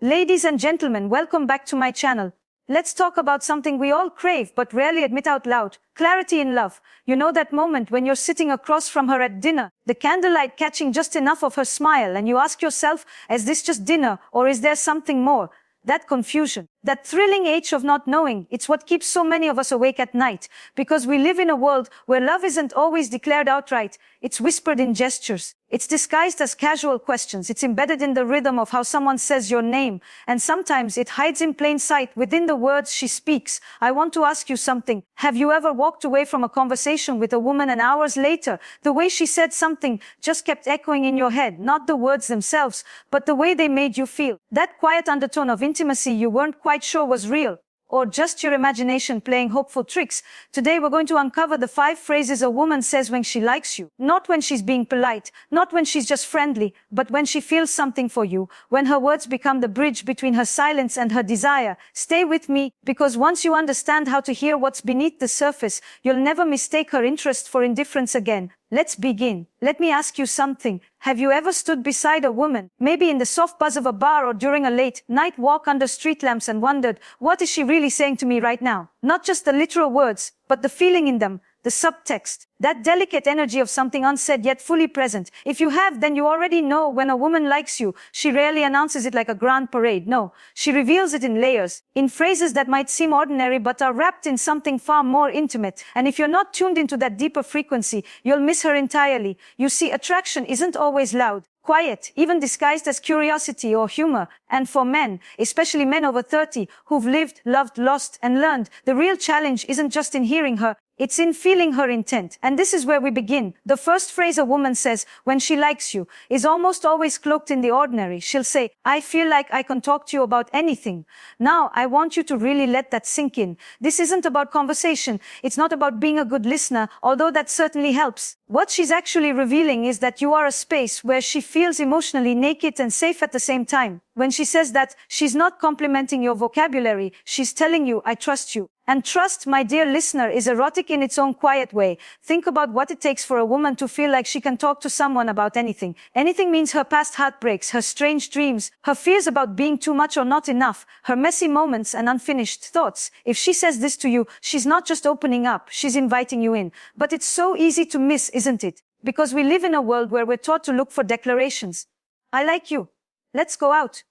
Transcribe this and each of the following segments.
Ladies and gentlemen, welcome back to my channel. Let's talk about something we all crave but rarely admit out loud. Clarity in love. You know that moment when you're sitting across from her at dinner, the candlelight catching just enough of her smile, and you ask yourself, is this just dinner or is there something more? That confusion, that thrilling age of not knowing, it's what keeps so many of us awake at night, because we live in a world where love isn't always declared outright. It's whispered in gestures. It's disguised as casual questions. It's embedded in the rhythm of how someone says your name. And sometimes it hides in plain sight within the words she speaks. I want to ask you something. Have you ever walked away from a conversation with a woman and hours later, the way she said something just kept echoing in your head, not the words themselves, but the way they made you feel? That quiet undertone of intimacy you weren't quite sure was real, or just your imagination playing hopeful tricks. Today we're going to uncover the 5 phrases a woman says when she likes you. Not when she's being polite, not when she's just friendly, but when she feels something for you, when her words become the bridge between her silence and her desire. Stay with me, because once you understand how to hear what's beneath the surface, you'll never mistake her interest for indifference again. Let's begin. Let me ask you something. Have you ever stood beside a woman, maybe in the soft buzz of a bar or during a late night walk under street lamps, and wondered, what is she really saying to me right now? Not just the literal words, but the feeling in them, the subtext, that delicate energy of something unsaid yet fully present. If you have, then you already know when a woman likes you. She rarely announces it like a grand parade. No, she reveals it in layers, in phrases that might seem ordinary but are wrapped in something far more intimate. And if you're not tuned into that deeper frequency, you'll miss her entirely. You see, attraction isn't always loud, quiet, even disguised as curiosity or humor. And for men, especially men over 30, who've lived, loved, lost, and learned, the real challenge isn't just in hearing her, it's in feeling her intent. And this is where we begin. The first phrase a woman says when she likes you is almost always cloaked in the ordinary. She'll say, I feel like I can talk to you about anything. Now, I want you to really let that sink in. This isn't about conversation. It's not about being a good listener, although that certainly helps. What she's actually revealing is that you are a space where she feels emotionally naked and safe at the same time. When she says that, she's not complimenting your vocabulary. She's telling you, I trust you. And trust, my dear listener, is erotic in its own quiet way. Think about what it takes for a woman to feel like she can talk to someone about anything. Anything means her past heartbreaks, her strange dreams, her fears about being too much or not enough, her messy moments and unfinished thoughts. If she says this to you, she's not just opening up, she's inviting you in. But it's so easy to miss, isn't it? Because we live in a world where we're taught to look for declarations. I like you. Let's go out.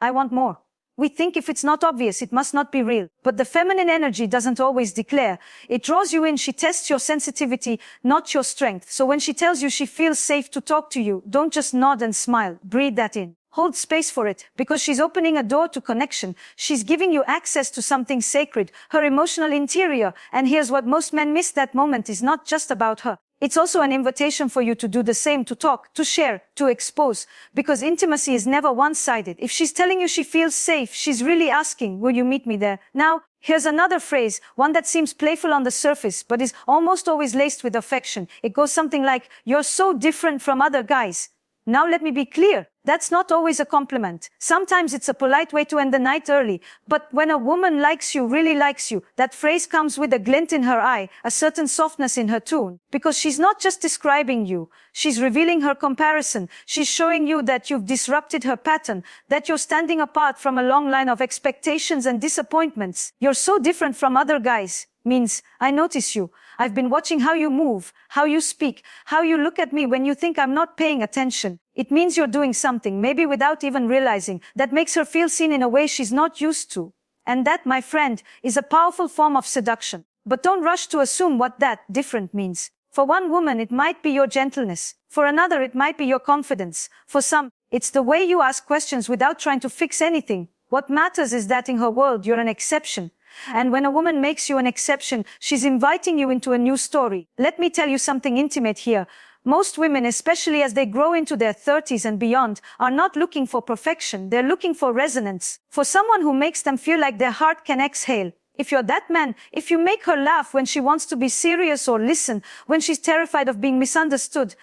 I want more. We think if it's not obvious, it must not be real. But the feminine energy doesn't always declare. It draws you in. She tests your sensitivity, not your strength. So when she tells you she feels safe to talk to you, don't just nod and smile. Breathe that in. Hold space for it, because she's opening a door to connection. She's giving you access to something sacred, her emotional interior. And here's what most men miss: that moment is not just about her. It's also an invitation for you to do the same, to talk, to share, to expose, because intimacy is never one-sided. If she's telling you she feels safe, she's really asking, will you meet me there? Now, here's another phrase, one that seems playful on the surface, but is almost always laced with affection. It goes something like, you're so different from other guys. Now let me be clear, that's not always a compliment. Sometimes it's a polite way to end the night early. But when a woman likes you, really likes you, that phrase comes with a glint in her eye, a certain softness in her tone. Because she's not just describing you, she's revealing her comparison. She's showing you that you've disrupted her pattern, that you're standing apart from a long line of expectations and disappointments. You're so different from other guys means, I notice you. I've been watching how you move, how you speak, how you look at me when you think I'm not paying attention. It means you're doing something, maybe without even realizing, that makes her feel seen in a way she's not used to. And that, my friend, is a powerful form of seduction. But don't rush to assume what that different means. For one woman, it might be your gentleness. For another, it might be your confidence. For some, it's the way you ask questions without trying to fix anything. What matters is that in her world, you're an exception. And when a woman makes you an exception, she's inviting you into a new story. Let me tell you something intimate here. Most women, especially as they grow into their 30s and beyond, are not looking for perfection. They're looking for resonance. For someone who makes them feel like their heart can exhale. If you're that man, if you make her laugh when she wants to be serious, or listen when she's terrified of being misunderstood,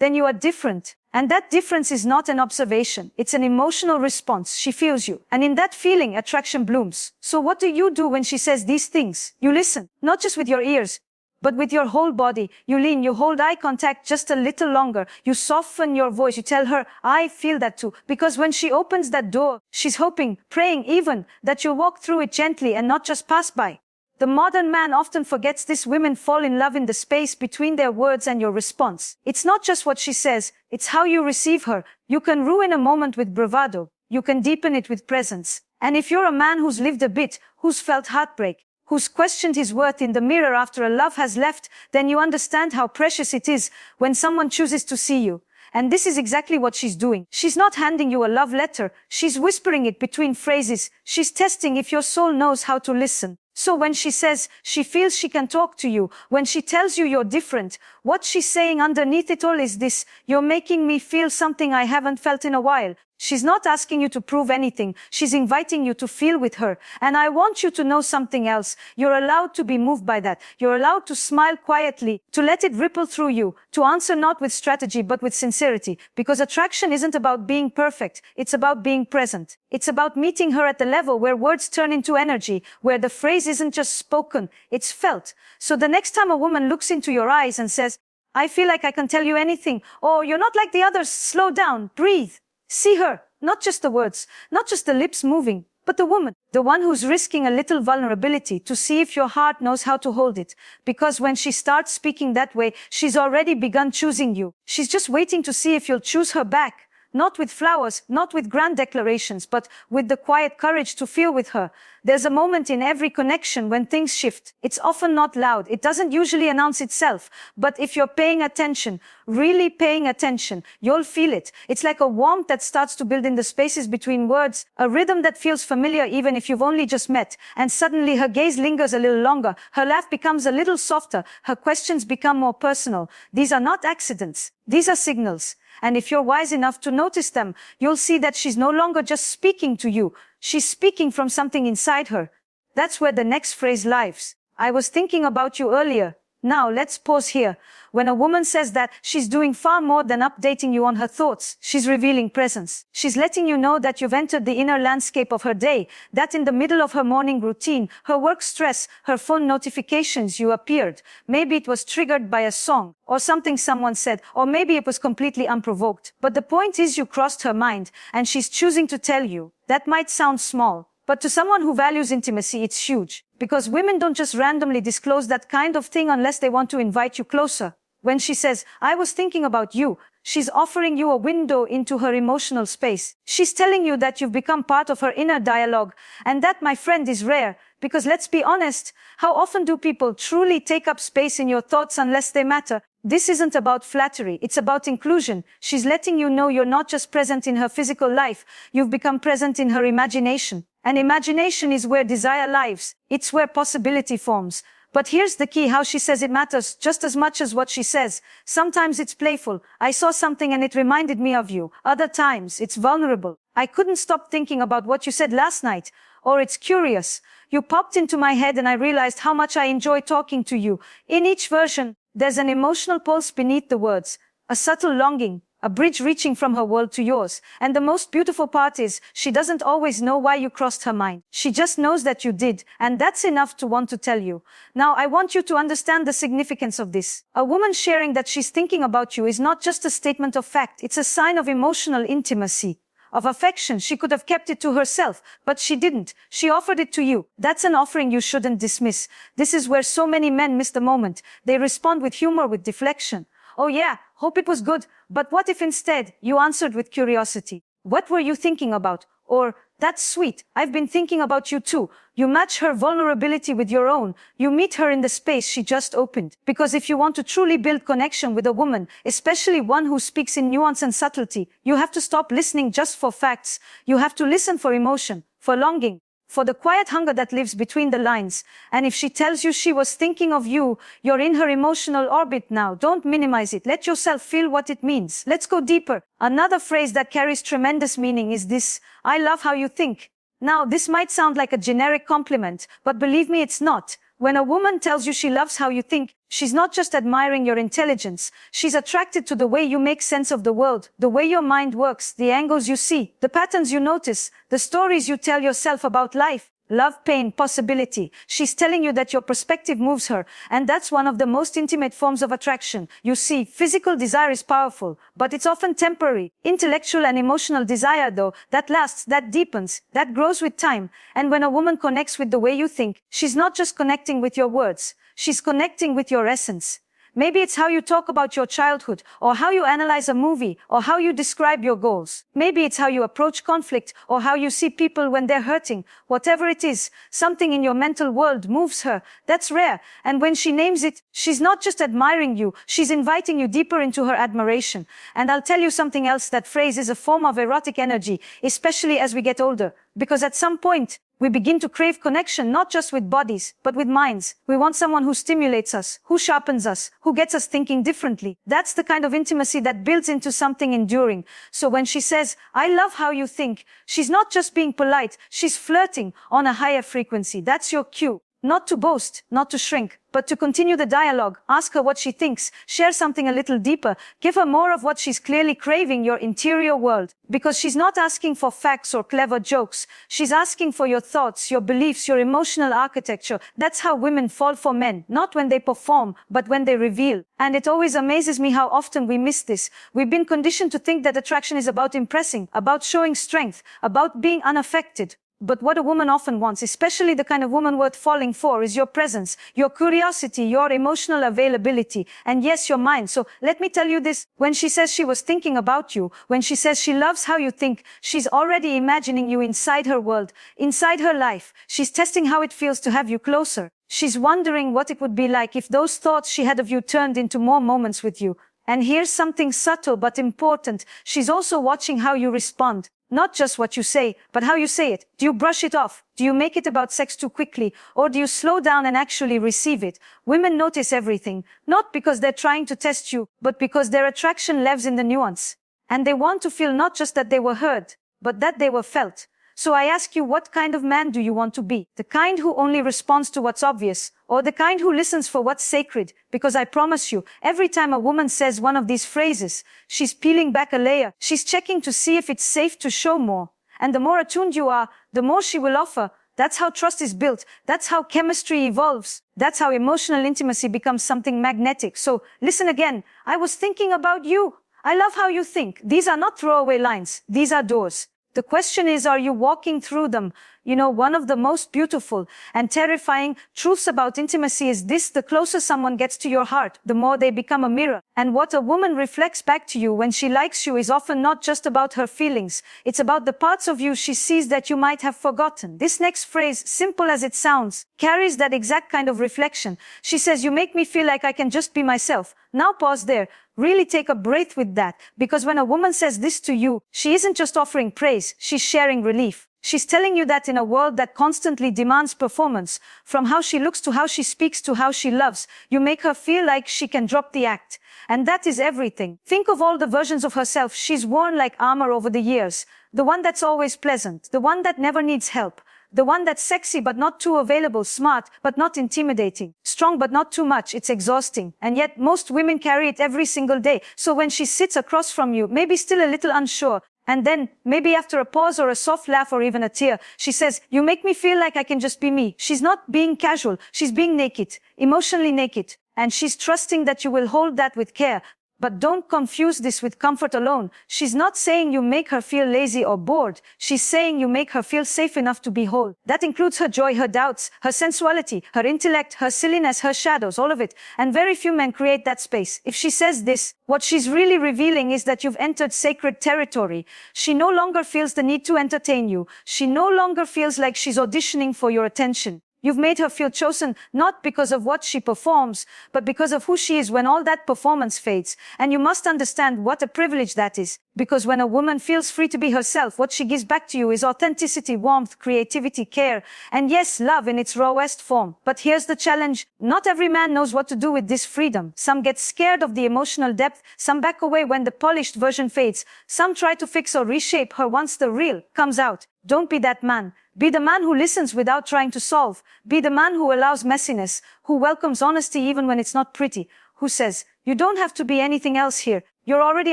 then you are different. And that difference is not an observation. It's an emotional response. She feels you. And in that feeling, attraction blooms. So what do you do when she says these things? You listen, not just with your ears, but with your whole body. You lean, you hold eye contact just a little longer. You soften your voice. You tell her, I feel that too. Because when she opens that door, she's hoping, praying even, that you'll walk through it gently and not just pass by. The modern man often forgets this. Women fall in love in the space between their words and your response. It's not just what she says, it's how you receive her. You can ruin a moment with bravado. You can deepen it with presence. And if you're a man who's lived a bit, who's felt heartbreak, who's questioned his worth in the mirror after a love has left, then you understand how precious it is when someone chooses to see you. And this is exactly what she's doing. She's not handing you a love letter. She's whispering it between phrases. She's testing if your soul knows how to listen. So when she says she feels she can talk to you, when she tells you you're different, what she's saying underneath it all is this: you're making me feel something I haven't felt in a while. She's not asking you to prove anything. She's inviting you to feel with her. And I want you to know something else. You're allowed to be moved by that. You're allowed to smile quietly, to let it ripple through you, to answer not with strategy but with sincerity. Because attraction isn't about being perfect. It's about being present. It's about meeting her at the level where words turn into energy, where the phrase isn't just spoken, it's felt. So the next time a woman looks into your eyes and says, I feel like I can tell you anything, or you're not like the others, slow down, breathe. See her, not just the words, not just the lips moving, but the woman, the one who's risking a little vulnerability to see if your heart knows how to hold it. Because when she starts speaking that way, she's already begun choosing you. She's just waiting to see if you'll choose her back. Not with flowers, not with grand declarations, but with the quiet courage to feel with her. There's a moment in every connection when things shift. It's often not loud. It doesn't usually announce itself. But if you're paying attention, really paying attention, you'll feel it. It's like a warmth that starts to build in the spaces between words, a rhythm that feels familiar even if you've only just met. And suddenly her gaze lingers a little longer. Her laugh becomes a little softer. Her questions become more personal. These are not accidents. These are signals. And if you're wise enough to notice them, you'll see that she's no longer just speaking to you. She's speaking from something inside her. That's where the next phrase lives. I was thinking about you earlier. Now let's pause here. When a woman says that, she's doing far more than updating you on her thoughts. She's revealing presence. She's letting you know that you've entered the inner landscape of her day, that in the middle of her morning routine, her work stress, her phone notifications, you appeared. Maybe it was triggered by a song, or something someone said, or maybe it was completely unprovoked. But the point is you crossed her mind, and she's choosing to tell you. That might sound small, but to someone who values intimacy, it's huge. Because women don't just randomly disclose that kind of thing unless they want to invite you closer. When she says, I was thinking about you, she's offering you a window into her emotional space. She's telling you that you've become part of her inner dialogue. And that, my friend, is rare. Because let's be honest, how often do people truly take up space in your thoughts unless they matter? This isn't about flattery, it's about inclusion. She's letting you know you're not just present in her physical life, you've become present in her imagination. And imagination is where desire lives. It's where possibility forms. But here's the key: how she says it matters just as much as what she says. Sometimes it's playful. I saw something and it reminded me of you. Other times it's vulnerable. I couldn't stop thinking about what you said last night. Or it's curious. You popped into my head and I realized how much I enjoy talking to you. In each version, there's an emotional pulse beneath the words, a subtle longing, a bridge reaching from her world to yours. And the most beautiful part is, she doesn't always know why you crossed her mind. She just knows that you did, and that's enough to want to tell you. Now, I want you to understand the significance of this. A woman sharing that she's thinking about you is not just a statement of fact, it's a sign of emotional intimacy, of affection. She could have kept it to herself, but she didn't. She offered it to you. That's an offering you shouldn't dismiss. This is where so many men miss the moment. They respond with humor, with deflection. Oh yeah, hope it was good. But what if instead you answered with curiosity? What were you thinking about? Or, that's sweet, I've been thinking about you too. You match her vulnerability with your own. You meet her in the space she just opened. Because if you want to truly build connection with a woman, especially one who speaks in nuance and subtlety, you have to stop listening just for facts. You have to listen for emotion, for longing, for the quiet hunger that lives between the lines. And if she tells you she was thinking of you, you're in her emotional orbit now. Don't minimize it. Let yourself feel what it means. Let's go deeper. Another phrase that carries tremendous meaning is this: I love how you think. Now, this might sound like a generic compliment, but believe me, it's not. When a woman tells you she loves how you think, she's not just admiring your intelligence. She's attracted to the way you make sense of the world, the way your mind works, the angles you see, the patterns you notice, the stories you tell yourself about life. love, pain, possibility. She's telling you that your perspective moves her, and that's one of the most intimate forms of attraction. You see, physical desire is powerful, but it's often temporary. Intellectual and emotional desire, though, that lasts, that deepens, that grows with time. And when a woman connects with the way you think, she's not just connecting with your words, she's connecting with your essence. Maybe it's how you talk about your childhood, or how you analyze a movie, or how you describe your goals. Maybe it's how you approach conflict, or how you see people when they're hurting. Whatever it is, something in your mental world moves her. That's rare. And when she names it, she's not just admiring you, she's inviting you deeper into her admiration. And I'll tell you something else, that phrase is a form of erotic energy, especially as we get older. Because at some point, we begin to crave connection, not just with bodies, but with minds. We want someone who stimulates us, who sharpens us, who gets us thinking differently. That's the kind of intimacy that builds into something enduring. So when she says, "I love how you think," she's not just being polite, she's flirting on a higher frequency. That's your cue. Not to boast, not to shrink, but to continue the dialogue. Ask her what she thinks, share something a little deeper, give her more of what she's clearly craving, your interior world. Because she's not asking for facts or clever jokes. She's asking for your thoughts, your beliefs, your emotional architecture. That's how women fall for men, not when they perform, but when they reveal. And it always amazes me how often we miss this. We've been conditioned to think that attraction is about impressing, about showing strength, about being unaffected. But what a woman often wants, especially the kind of woman worth falling for, is your presence, your curiosity, your emotional availability, and yes, your mind. So let me tell you this, when she says she was thinking about you, when she says she loves how you think, she's already imagining you inside her world, inside her life. She's testing how it feels to have you closer. She's wondering what it would be like if those thoughts she had of you turned into more moments with you. And here's something subtle but important. She's also watching how you respond. Not just what you say, but how you say it. Do you brush it off? Do you make it about sex too quickly? Or do you slow down and actually receive it? Women notice everything, not because they're trying to test you, but because their attraction lives in the nuance. And they want to feel not just that they were heard, but that they were felt. So I ask you, what kind of man do you want to be? The kind who only responds to what's obvious, or the kind who listens for what's sacred? Because I promise you, every time a woman says one of these phrases, she's peeling back a layer. She's checking to see if it's safe to show more. And the more attuned you are, the more she will offer. That's how trust is built. That's how chemistry evolves. That's how emotional intimacy becomes something magnetic. So listen again. I was thinking about you. I love how you think. These are not throwaway lines. These are doors. The question is, are you walking through them? You know, one of the most beautiful and terrifying truths about intimacy is this: the closer someone gets to your heart, the more they become a mirror. And what a woman reflects back to you when she likes you is often not just about her feelings. It's about the parts of you she sees that you might have forgotten. This next phrase, simple as it sounds, carries that exact kind of reflection. She says, "You make me feel like I can just be myself." Now pause there. Really take a breath with that, because when a woman says this to you, she isn't just offering praise, she's sharing relief. She's telling you that in a world that constantly demands performance, from how she looks to how she speaks to how she loves, you make her feel like she can drop the act. And that is everything. Think of all the versions of herself she's worn like armor over the years. The one that's always pleasant, the one that never needs help, the one that's sexy but not too available, smart but not intimidating, strong but not too much. It's exhausting. And yet most women carry it every single day. So when she sits across from you, maybe still a little unsure, and then, maybe after a pause or a soft laugh or even a tear, she says, "You make me feel like I can just be me." She's not being casual. She's being naked, emotionally naked. And she's trusting that you will hold that with care. But don't confuse this with comfort alone. She's not saying you make her feel lazy or bored. She's saying you make her feel safe enough to be whole. That includes her joy, her doubts, her sensuality, her intellect, her silliness, her shadows, all of it. And very few men create that space. If she says this, what she's really revealing is that you've entered sacred territory. She no longer feels the need to entertain you. She no longer feels like she's auditioning for your attention. You've made her feel chosen, not because of what she performs, but because of who she is when all that performance fades. And you must understand what a privilege that is. Because when a woman feels free to be herself, what she gives back to you is authenticity, warmth, creativity, care, and yes, love in its rawest form. But here's the challenge. Not every man knows what to do with this freedom. Some get scared of the emotional depth. Some back away when the polished version fades. Some try to fix or reshape her once the real comes out. Don't be that man. Be the man who listens without trying to solve. Be the man who allows messiness, who welcomes honesty even when it's not pretty, who says, "You don't have to be anything else here. You're already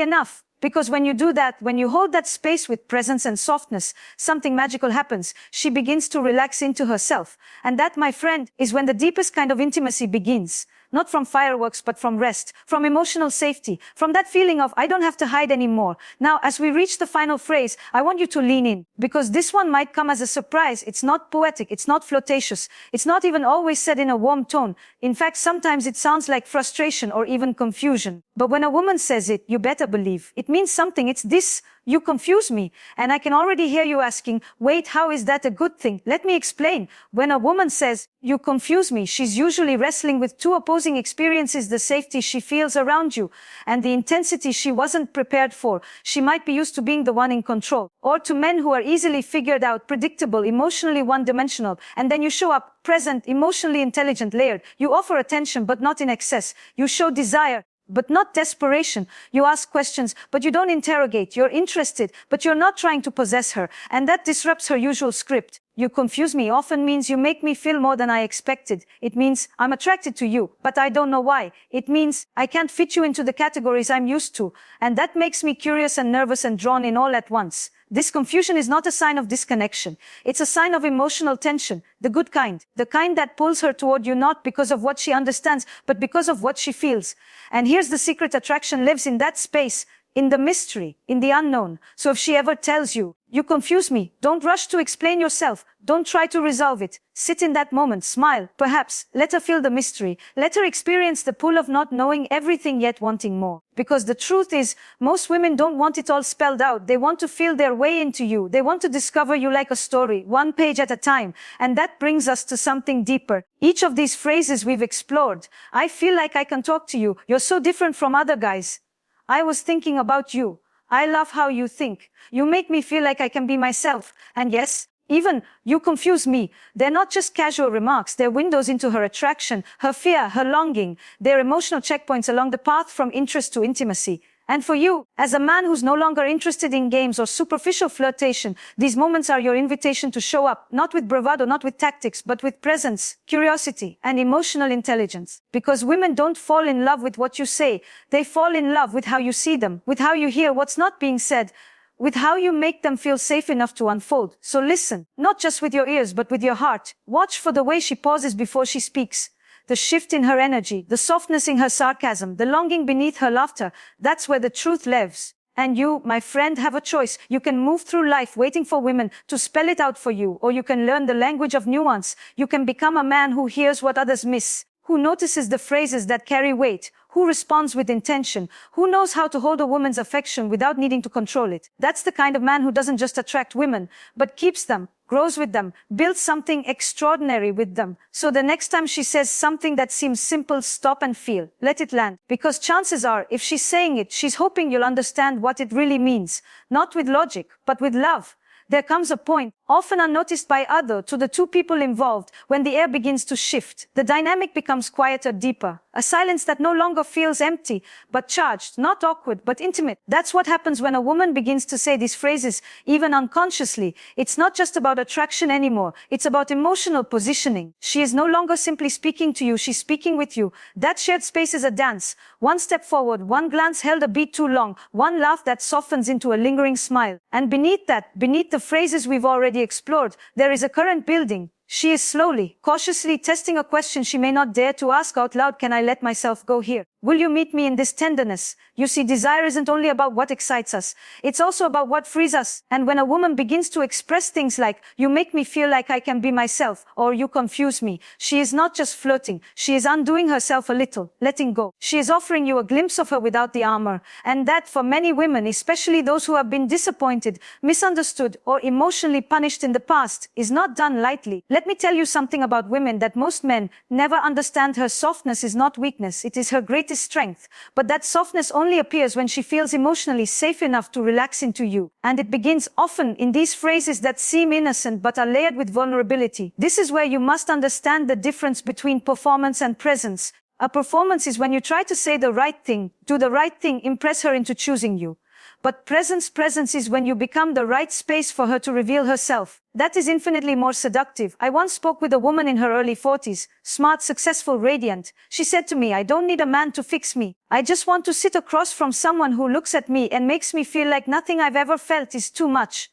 enough." Because when you do that, when you hold that space with presence and softness, something magical happens. She begins to relax into herself. And that, my friend, is when the deepest kind of intimacy begins. Not from fireworks, but from rest, from emotional safety, from that feeling of, I don't have to hide anymore. Now, as we reach the final phrase, I want you to lean in, because this one might come as a surprise. It's not poetic, it's not flirtatious, it's not even always said in a warm tone. In fact, sometimes it sounds like frustration or even confusion. But when a woman says it, you better believe it means something. It's this: you confuse me. And I can already hear you asking, wait, how is that a good thing? Let me explain. When a woman says, you confuse me, she's usually wrestling with two opposing experiences: the safety she feels around you and the intensity she wasn't prepared for. She might be used to being the one in control. Or to men who are easily figured out, predictable, emotionally one-dimensional. And then you show up, present, emotionally intelligent, layered. You offer attention, but not in excess. You show desire, but not desperation. You ask questions, but you don't interrogate. You're interested, but you're not trying to possess her. And that disrupts her usual script. You confuse me often means you make me feel more than I expected. It means I'm attracted to you, but I don't know why. It means I can't fit you into the categories I'm used to. And that makes me curious and nervous and drawn in all at once. This confusion is not a sign of disconnection. It's a sign of emotional tension, the good kind, the kind that pulls her toward you not because of what she understands, but because of what she feels. And here's the secret: attraction lives in that space, in the mystery, in the unknown. So if she ever tells you, you confuse me, don't rush to explain yourself. Don't try to resolve it. Sit in that moment, smile, perhaps, let her feel the mystery. Let her experience the pull of not knowing everything yet wanting more. Because the truth is, most women don't want it all spelled out. They want to feel their way into you. They want to discover you like a story, one page at a time. And that brings us to something deeper. Each of these phrases we've explored: I feel like I can talk to you. You're so different from other guys. I was thinking about you. I love how you think. You make me feel like I can be myself. And yes, even you confuse me. They're not just casual remarks. They're windows into her attraction, her fear, her longing. They're emotional checkpoints along the path from interest to intimacy. And for you, as a man who's no longer interested in games or superficial flirtation, these moments are your invitation to show up, not with bravado, not with tactics, but with presence, curiosity, and emotional intelligence. Because women don't fall in love with what you say. They fall in love with how you see them, with how you hear what's not being said, with how you make them feel safe enough to unfold. So listen, not just with your ears, but with your heart. Watch for the way she pauses before she speaks. The shift in her energy, the softness in her sarcasm, the longing beneath her laughter. That's where the truth lives. And you, my friend, have a choice. You can move through life waiting for women to spell it out for you, or you can learn the language of nuance. You can become a man who hears what others miss, who notices the phrases that carry weight, who responds with intention, who knows how to hold a woman's affection without needing to control it. That's the kind of man who doesn't just attract women, but keeps them, grows with them, builds something extraordinary with them. So the next time she says something that seems simple, stop and feel. Let it land. Because chances are, if she's saying it, she's hoping you'll understand what it really means. Not with logic, but with love. There comes a point, often unnoticed by others, to the two people involved, when the air begins to shift. The dynamic becomes quieter, deeper. A silence that no longer feels empty, but charged, not awkward, but intimate. That's what happens when a woman begins to say these phrases, even unconsciously. It's not just about attraction anymore. It's about emotional positioning. She is no longer simply speaking to you. She's speaking with you. That shared space is a dance. One step forward, one glance held a beat too long, one laugh that softens into a lingering smile. And beneath that, beneath the phrases we've already explored, there is a current building. She is slowly, cautiously testing a question she may not dare to ask out loud. Can I let myself go here? Will you meet me in this tenderness? You see, desire isn't only about what excites us. It's also about what frees us. And when a woman begins to express things like, you make me feel like I can be myself, or you confuse me, she is not just flirting. She is undoing herself a little, letting go. She is offering you a glimpse of her without the armor. And that, for many women, especially those who have been disappointed, misunderstood, or emotionally punished in the past, is not done lightly. Let me tell you something about women that most men never understand. Her softness is not weakness. It is her greatest strength. But that softness only appears when she feels emotionally safe enough to relax into you. And it begins often in these phrases that seem innocent but are layered with vulnerability. This is where you must understand the difference between performance and presence. A performance is when you try to say the right thing, do the right thing, impress her into choosing you. But presence is when you become the right space for her to reveal herself. That is infinitely more seductive. I once spoke with a woman in her early 40s, smart, successful, radiant. She said to me, I don't need a man to fix me. I just want to sit across from someone who looks at me and makes me feel like nothing I've ever felt is too much.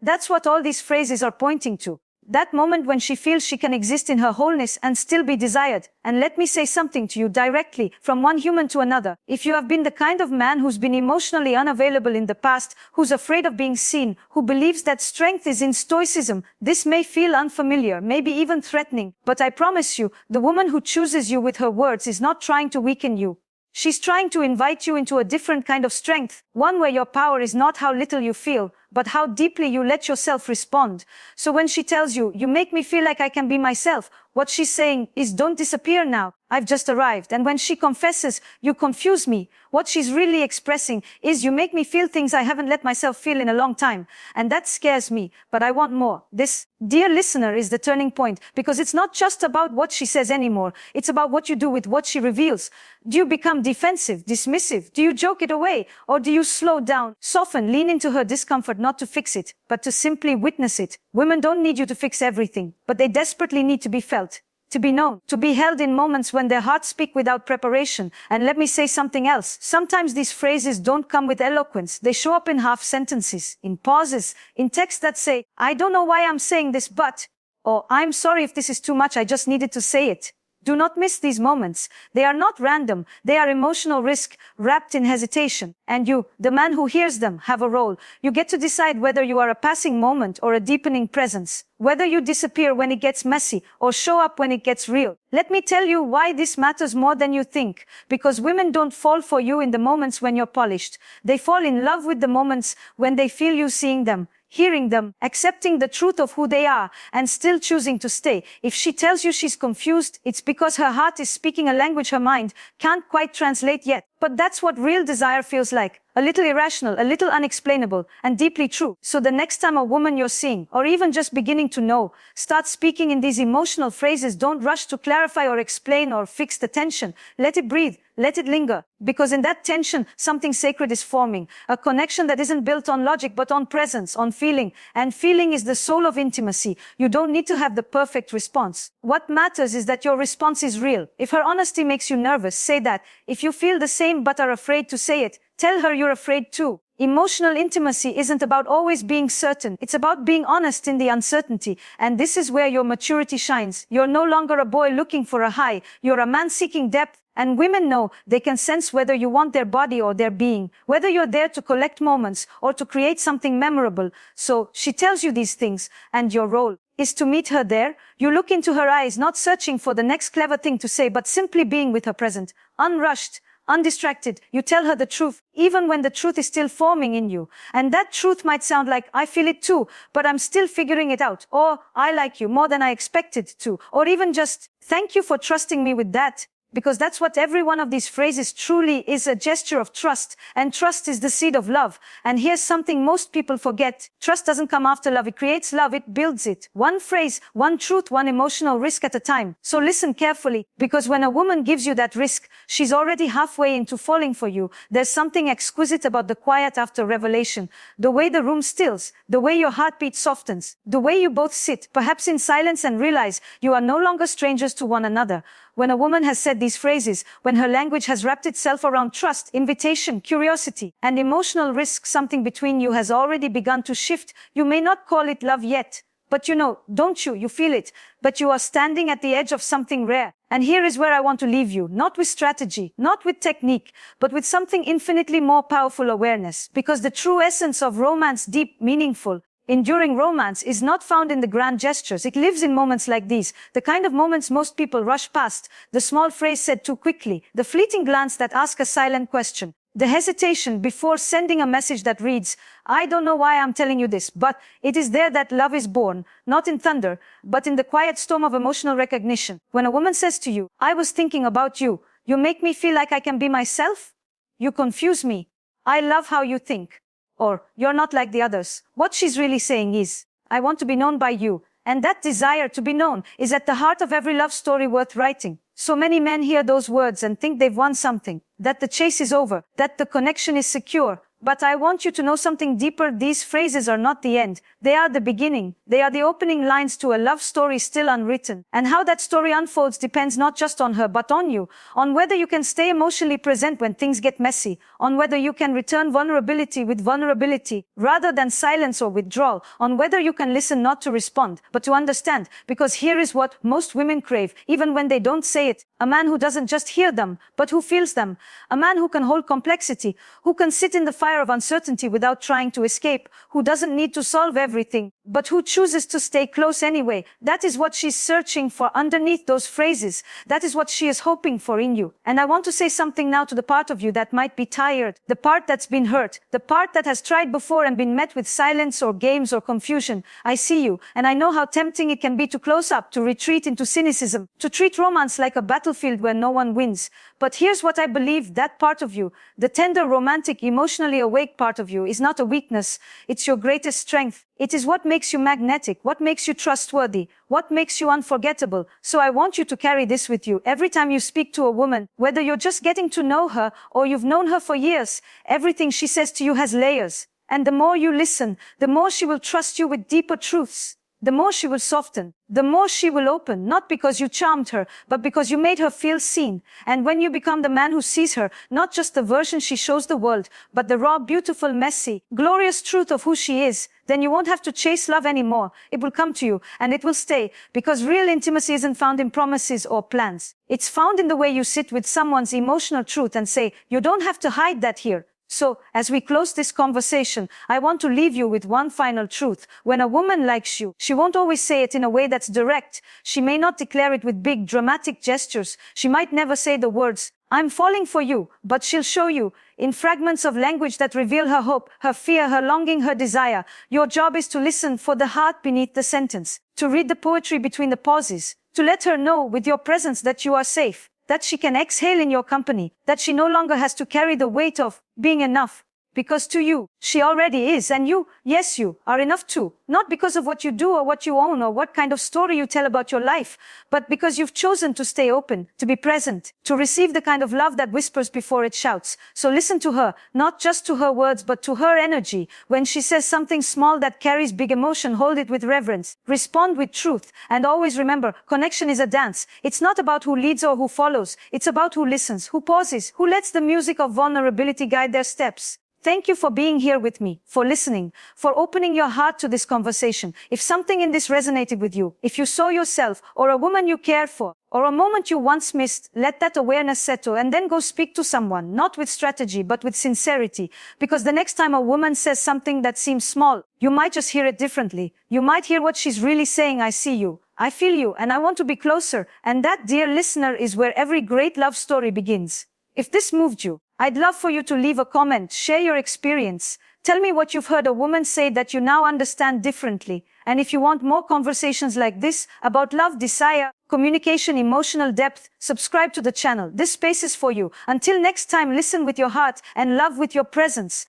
That's what all these phrases are pointing to. That moment when she feels she can exist in her wholeness and still be desired. And let me say something to you directly, from one human to another. If you have been the kind of man who's been emotionally unavailable in the past, who's afraid of being seen, who believes that strength is in stoicism, this may feel unfamiliar, maybe even threatening. But I promise you, the woman who chooses you with her words is not trying to weaken you. She's trying to invite you into a different kind of strength, one where your power is not how little you feel, but how deeply you let yourself respond. So when she tells you, you make me feel like I can be myself, what she's saying is, don't disappear now, I've just arrived. And when she confesses, you confuse me, what she's really expressing is, you make me feel things I haven't let myself feel in a long time. And that scares me, but I want more. This, dear listener, is the turning point, because it's not just about what she says anymore. It's about what you do with what she reveals. Do you become defensive, dismissive? Do you joke it away? Or do you slow down, soften, lean into her discomfort, not to fix it, but to simply witness it? Women don't need you to fix everything, but they desperately need to be felt, to be known, to be held in moments when their hearts speak without preparation. And let me say something else. Sometimes these phrases don't come with eloquence. They show up in half sentences, in pauses, in texts that say, I don't know why I'm saying this, but, or I'm sorry if this is too much, I just needed to say it. Do not miss these moments. They are not random. They are emotional risk wrapped in hesitation. And you, the man who hears them, have a role. You get to decide whether you are a passing moment or a deepening presence. Whether you disappear when it gets messy or show up when it gets real. Let me tell you why this matters more than you think. Because women don't fall for you in the moments when you're polished. They fall in love with the moments when they feel you seeing them, hearing them, accepting the truth of who they are, and still choosing to stay. If she tells you she's confused, it's because her heart is speaking a language her mind can't quite translate yet. But that's what real desire feels like. A little irrational, a little unexplainable, and deeply true. So the next time a woman you're seeing, or even just beginning to know, starts speaking in these emotional phrases, don't rush to clarify or explain or fix the tension. Let it breathe. Let it linger. Because in that tension, something sacred is forming. A connection that isn't built on logic, but on presence, on feeling. And feeling is the soul of intimacy. You don't need to have the perfect response. What matters is that your response is real. If her honesty makes you nervous, say that. If you feel the same but are afraid to say it, tell her you're afraid too. Emotional intimacy isn't about always being certain. It's about being honest in the uncertainty. And this is where your maturity shines. You're no longer a boy looking for a high. You're a man seeking depth. And women know they can sense whether you want their body or their being, whether you're there to collect moments or to create something memorable. So she tells you these things, and your role is to meet her there. You look into her eyes, not searching for the next clever thing to say, but simply being with her present, unrushed, undistracted. You tell her the truth, even when the truth is still forming in you. And that truth might sound like, I feel it too, but I'm still figuring it out. Or, I like you more than I expected to. Or even just, thank you for trusting me with that. Because that's what every one of these phrases truly is, a gesture of trust. And trust is the seed of love. And here's something most people forget. Trust doesn't come after love. It creates love. It builds it. One phrase, one truth, one emotional risk at a time. So listen carefully. Because when a woman gives you that risk, she's already halfway into falling for you. There's something exquisite about the quiet after revelation. The way the room stills. The way your heartbeat softens. The way you both sit, perhaps in silence, and realize you are no longer strangers to one another. When a woman has said these phrases, when her language has wrapped itself around trust, invitation, curiosity, and emotional risk, something between you has already begun to shift. You may not call it love yet, but you know, don't you? You feel it. But you are standing at the edge of something rare. And here is where I want to leave you, not with strategy, not with technique, but with something infinitely more powerful: awareness. Because the true essence of romance, deep, meaningful, enduring romance, is not found in the grand gestures. It lives in moments like these, the kind of moments most people rush past, the small phrase said too quickly, the fleeting glance that asks a silent question, the hesitation before sending a message that reads, I don't know why I'm telling you this, but it is there that love is born, not in thunder, but in the quiet storm of emotional recognition. When a woman says to you, I was thinking about you, you make me feel like I can be myself, you confuse me, I love how you think. Or, you're not like the others. What she's really saying is, I want to be known by you. And that desire to be known is at the heart of every love story worth writing. So many men hear those words and think they've won something, that the chase is over, that the connection is secure. But I want you to know something deeper. These phrases are not the end. They are the beginning. They are the opening lines to a love story still unwritten. And how that story unfolds depends not just on her, but on you. On whether you can stay emotionally present when things get messy. On whether you can return vulnerability with vulnerability, rather than silence or withdrawal. On whether you can listen not to respond, but to understand. Because here is what most women crave, even when they don't say it. A man who doesn't just hear them, but who feels them. A man who can hold complexity, who can sit in the fire of uncertainty without trying to escape, who doesn't need to solve everything, but who chooses to stay close anyway. That is what she's searching for underneath those phrases. That is what she is hoping for in you. And I want to say something now to the part of you that might be tired, the part that's been hurt, the part that has tried before and been met with silence or games or confusion. I see you, and I know how tempting it can be to close up, to retreat into cynicism, to treat romance like a battlefield where no one wins. But here's what I believe: that part of you, the tender, romantic, emotionally awake part of you, is not a weakness. It's your greatest strength. It is what makes you magnetic, what makes you trustworthy, what makes you unforgettable. So I want you to carry this with you every time you speak to a woman, whether you're just getting to know her or you've known her for years. Everything she says to you has layers. And the more you listen, the more she will trust you with deeper truths. The more she will soften, the more she will open, not because you charmed her, but because you made her feel seen. And when you become the man who sees her, not just the version she shows the world, but the raw, beautiful, messy, glorious truth of who she is, then you won't have to chase love anymore. It will come to you, and it will stay, because real intimacy isn't found in promises or plans. It's found in the way you sit with someone's emotional truth and say, you don't have to hide that here. So, as we close this conversation, I want to leave you with one final truth. When a woman likes you, she won't always say it in a way that's direct. She may not declare it with big, dramatic gestures. She might never say the words, "I'm falling for you," but she'll show you, in fragments of language that reveal her hope, her fear, her longing, her desire. Your job is to listen for the heart beneath the sentence, to read the poetry between the pauses, to let her know with your presence that you are safe, that she can exhale in your company, that she no longer has to carry the weight of being enough. Because to you, she already is, and you, yes, you, are enough too. Not because of what you do or what you own or what kind of story you tell about your life, but because you've chosen to stay open, to be present, to receive the kind of love that whispers before it shouts. So listen to her, not just to her words, but to her energy. When she says something small that carries big emotion, hold it with reverence, respond with truth, and always remember, connection is a dance. It's not about who leads or who follows. It's about who listens, who pauses, who lets the music of vulnerability guide their steps. Thank you for being here with me, for listening, for opening your heart to this conversation. If something in this resonated with you, if you saw yourself or a woman you care for, or a moment you once missed, let that awareness settle and then go speak to someone, not with strategy, but with sincerity. Because the next time a woman says something that seems small, you might just hear it differently. You might hear what she's really saying: I see you, I feel you, and I want to be closer. And that, dear listener, is where every great love story begins. If this moved you, I'd love for you to leave a comment, share your experience. Tell me what you've heard a woman say that you now understand differently. And if you want more conversations like this about love, desire, communication, emotional depth, subscribe to the channel. This space is for you. Until next time, listen with your heart and love with your presence.